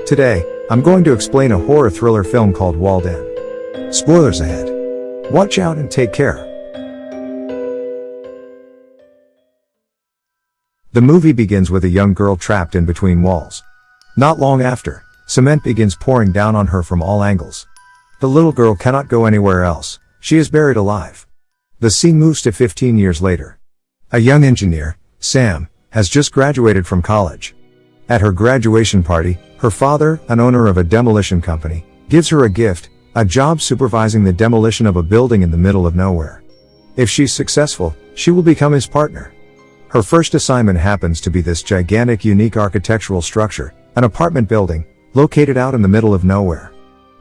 Today, I'm going to explain a horror thriller film called Walled In. Spoilers ahead. Watch out and take care. The movie begins with a young girl trapped in between walls. Not long after, cement begins pouring down on her from all angles. The little girl cannot go anywhere else. She is buried alive. The scene moves to 15 years later. A young engineer, Sam, has just graduated from college. At her graduation party, her father, an owner of a demolition company, gives her a gift, a job supervising the demolition of a building in the middle of nowhere. If she's successful, she will become his partner. Her first assignment happens to be this gigantic, unique architectural structure, an apartment building, located out in the middle of nowhere.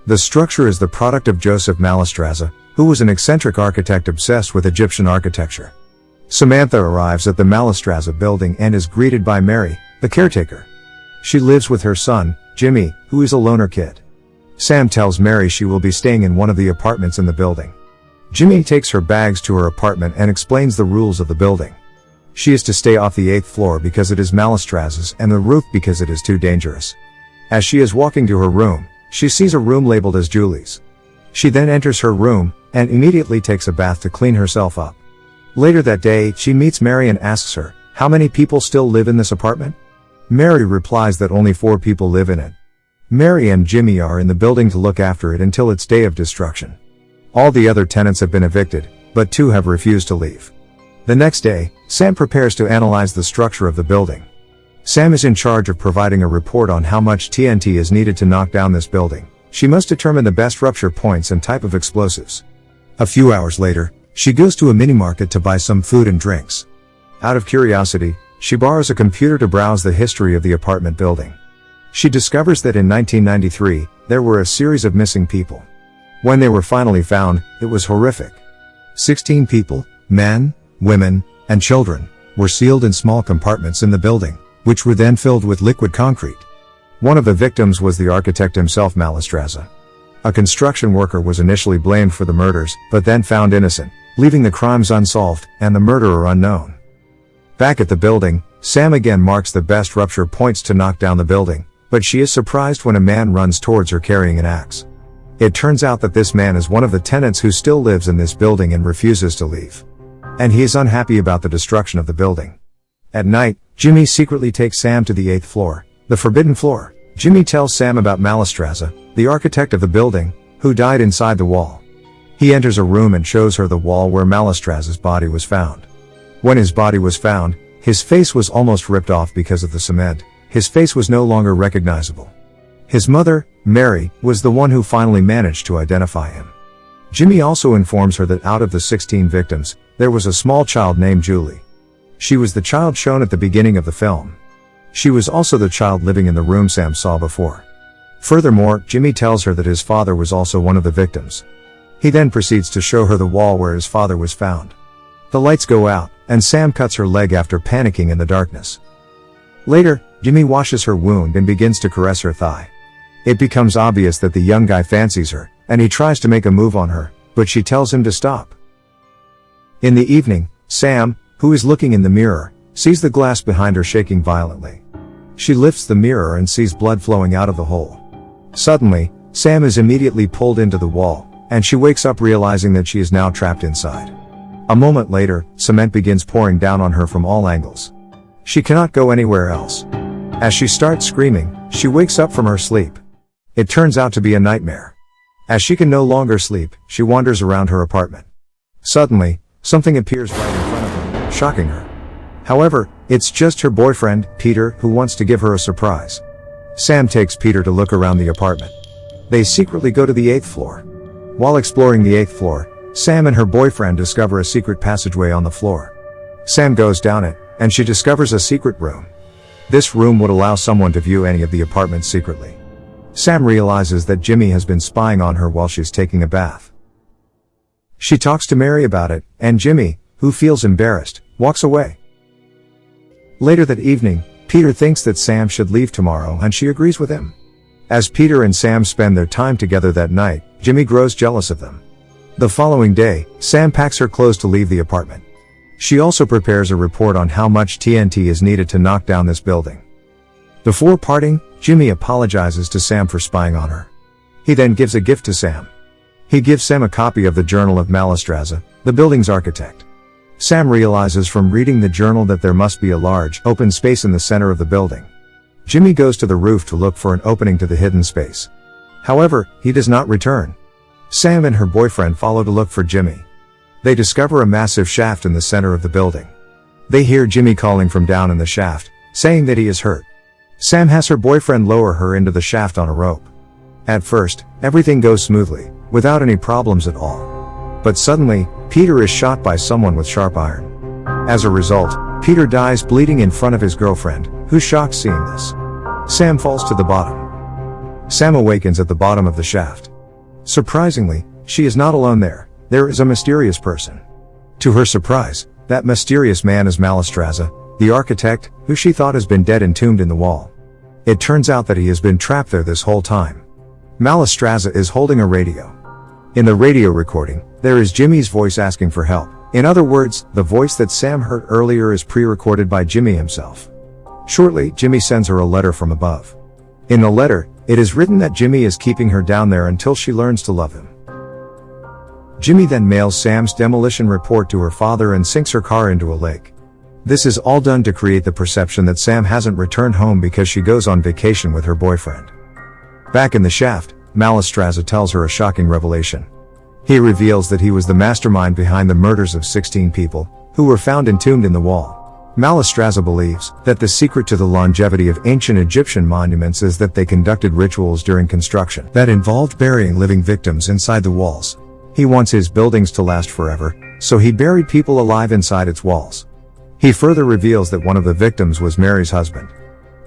The structure is the product of Joseph Mallestraza, who was an eccentric architect obsessed with Egyptian architecture. Samantha arrives at the Mallestraza building and is greeted by Mary, the caretaker. She lives with her son, Jimmy, who is a loner kid. Sam tells Mary she will be staying in one of the apartments in the building. Jimmy takes her bags to her apartment and explains the rules of the building. She is to stay off the 8th floor because it is Mallestraza's, and the roof because it is too dangerous. As she is walking to her room, she sees a room labeled as Julie's. She then enters her room, and immediately takes a bath to clean herself up. Later that day, she meets Mary and asks her, how many people still live in this apartment? Mary replies that only 4 people live in it. Mary and Jimmy are in the building to look after it until its day of destruction. All the other tenants have been evicted, but 2 have refused to leave. The next day, Sam prepares to analyze the structure of the building. Sam is in charge of providing a report on how much TNT is needed to knock down this building. She must determine the best rupture points and type of explosives. A few hours later, she goes to a mini-market to buy some food and drinks. Out of curiosity, she borrows a computer to browse the history of the apartment building. She discovers that in 1993, there were a series of missing people. When they were finally found, it was horrific. 16 people, men, women, and children, were sealed in small compartments in the building, which were then filled with liquid concrete. One of the victims was the architect himself, Mallestraza. A construction worker was initially blamed for the murders, but then found innocent, leaving the crimes unsolved, and the murderer unknown. Back at the building, Sam again marks the best rupture points to knock down the building, but she is surprised when a man runs towards her carrying an axe. It turns out that this man is one of the tenants who still lives in this building and refuses to leave. And he is unhappy about the destruction of the building. At night, Jimmy secretly takes Sam to the 8th floor, the forbidden floor. Jimmy tells Sam about Mallestraza, the architect of the building, who died inside the wall. He enters a room and shows her the wall where Mallestraza's body was found. When his body was found, his face was almost ripped off because of the cement. His face was no longer recognizable. His mother, Mary, was the one who finally managed to identify him. Jimmy also informs her that out of the 16 victims, there was a small child named Julie. She was the child shown at the beginning of the film. She was also the child living in the room Sam saw before. Furthermore, Jimmy tells her that his father was also one of the victims. He then proceeds to show her the wall where his father was found. The lights go out, and Sam cuts her leg after panicking in the darkness. Later, Jimmy washes her wound and begins to caress her thigh. It becomes obvious that the young guy fancies her, and he tries to make a move on her, but she tells him to stop. In the evening, Sam, who is looking in the mirror, sees the glass behind her shaking violently. She lifts the mirror and sees blood flowing out of the hole. Suddenly, Sam is immediately pulled into the wall, and she wakes up realizing that she is now trapped inside. A moment later, cement begins pouring down on her from all angles. She cannot go anywhere else. As she starts screaming, she wakes up from her sleep. It turns out to be a nightmare. As she can no longer sleep, she wanders around her apartment. Suddenly, something appears right in front of her, shocking her. However, it's just her boyfriend, Peter, who wants to give her a surprise. Sam takes Peter to look around the apartment. They secretly go to the 8th floor. While exploring the 8th floor, Sam and her boyfriend discover a secret passageway on the floor. Sam goes down it, and she discovers a secret room. This room would allow someone to view any of the apartments secretly. Sam realizes that Jimmy has been spying on her while she's taking a bath. She talks to Mary about it, and Jimmy, who feels embarrassed, walks away. Later that evening, Peter thinks that Sam should leave tomorrow, and she agrees with him. As Peter and Sam spend their time together that night, Jimmy grows jealous of them. The following day, Sam packs her clothes to leave the apartment. She also prepares a report on how much TNT is needed to knock down this building. Before parting, Jimmy apologizes to Sam for spying on her. He then gives a gift to Sam. He gives Sam a copy of the Journal of Mallestraza, the building's architect. Sam realizes from reading the journal that there must be a large, open space in the center of the building. Jimmy goes to the roof to look for an opening to the hidden space. However, he does not return. Sam and her boyfriend follow to look for Jimmy. They discover a massive shaft in the center of the building. They hear Jimmy calling from down in the shaft, saying that he is hurt. Sam has her boyfriend lower her into the shaft on a rope. At first, everything goes smoothly, without any problems at all. But suddenly, Peter is shot by someone with sharp iron. As a result, Peter dies bleeding in front of his girlfriend, who's shocked seeing this. Sam falls to the bottom. Sam awakens at the bottom of the shaft. Surprisingly, she is not alone there. There is a mysterious person. To her surprise, that mysterious man is Mallestraza, the architect, who she thought has been dead entombed in the wall. It turns out that he has been trapped there this whole time. Mallestraza is holding a radio. In the radio recording, there is Jimmy's voice asking for help. In other words, the voice that Sam heard earlier is pre-recorded by Jimmy himself. Shortly, Jimmy sends her a letter from above. In the letter, it is written that Jimmy is keeping her down there until she learns to love him. Jimmy then mails Sam's demolition report to her father and sinks her car into a lake. This is all done to create the perception that Sam hasn't returned home because she goes on vacation with her boyfriend. Back in the shaft, Mallestraza tells her a shocking revelation. He reveals that he was the mastermind behind the murders of 16 people, who were found entombed in the wall. Mallestraza believes that the secret to the longevity of ancient Egyptian monuments is that they conducted rituals during construction that involved burying living victims inside the walls. He wants his buildings to last forever, so he buried people alive inside its walls. He further reveals that one of the victims was Mary's husband.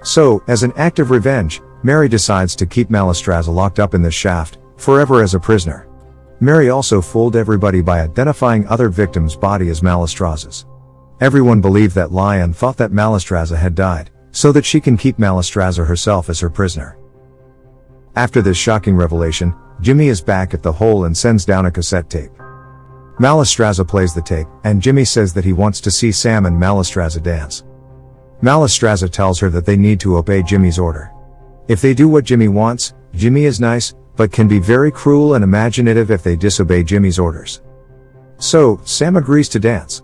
So, as an act of revenge, Mary decides to keep Mallestraza locked up in this shaft, forever as a prisoner. Mary also fooled everybody by identifying other victims' body as Mallestraza's. Everyone believed that lie and thought that Mallestraza had died, so that she can keep Mallestraza herself as her prisoner. After this shocking revelation, Jimmy is back at the hole and sends down a cassette tape. Mallestraza plays the tape, and Jimmy says that he wants to see Sam and Mallestraza dance. Mallestraza tells her that they need to obey Jimmy's order. If they do what Jimmy wants, Jimmy is nice, but can be very cruel and imaginative if they disobey Jimmy's orders. So, Sam agrees to dance.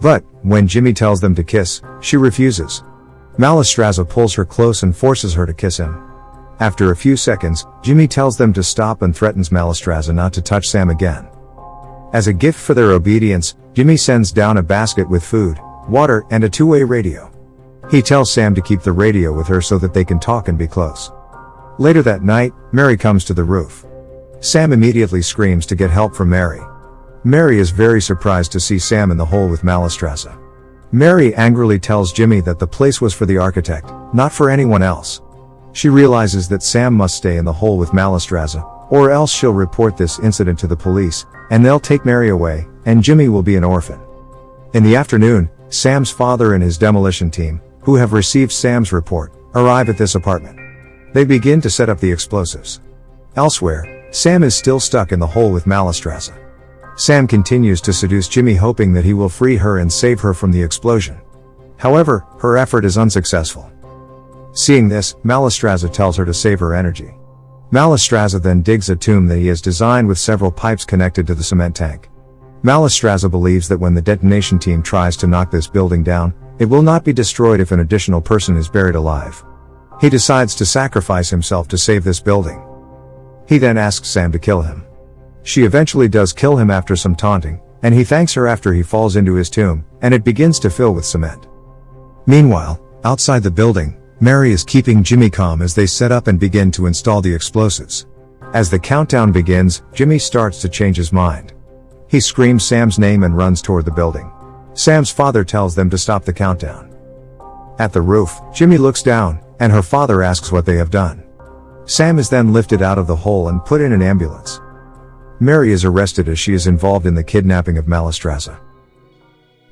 But, when Jimmy tells them to kiss, she refuses. Mallestraza pulls her close and forces her to kiss him. After a few seconds, Jimmy tells them to stop and threatens Mallestraza not to touch Sam again. As a gift for their obedience, Jimmy sends down a basket with food, water, and a two-way radio. He tells Sam to keep the radio with her so that they can talk and be close. Later that night, Mary comes to the roof. Sam immediately screams to get help from Mary. Mary is very surprised to see Sam in the hole with Mallestraza. Mary angrily tells Jimmy that the place was for the architect, not for anyone else. She realizes that Sam must stay in the hole with Mallestraza, or else she'll report this incident to the police, and they'll take Mary away, and Jimmy will be an orphan. In the afternoon, Sam's father and his demolition team, who have received Sam's report, arrive at this apartment. They begin to set up the explosives. Elsewhere, Sam is still stuck in the hole with Mallestraza. Sam continues to seduce Jimmy hoping that he will free her and save her from the explosion. However, her effort is unsuccessful. Seeing this, Mallestraza tells her to save her energy. Mallestraza then digs a tomb that he has designed with several pipes connected to the cement tank. Mallestraza believes that when the detonation team tries to knock this building down, it will not be destroyed if an additional person is buried alive. He decides to sacrifice himself to save this building. He then asks Sam to kill him. She eventually does kill him after some taunting, and he thanks her after he falls into his tomb, and it begins to fill with cement. Meanwhile, outside the building, Mary is keeping Jimmy calm as they set up and begin to install the explosives. As the countdown begins, Jimmy starts to change his mind. He screams Sam's name and runs toward the building. Sam's father tells them to stop the countdown. At the roof, Jimmy looks down, and her father asks what they have done. Sam is then lifted out of the hole and put in an ambulance. Mary is arrested as she is involved in the kidnapping of Mallestraza.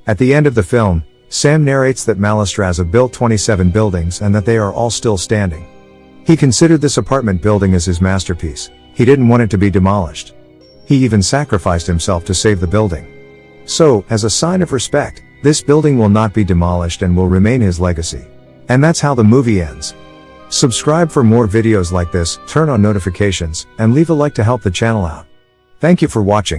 At the end of the film, Sam narrates that Mallestraza built 27 buildings and that they are all still standing. He considered this apartment building as his masterpiece. He didn't want it to be demolished. He even sacrificed himself to save the building. So, as a sign of respect, this building will not be demolished and will remain his legacy. And that's how the movie ends. Subscribe for more videos like this, turn on notifications, and leave a like to help the channel out. Thank you for watching.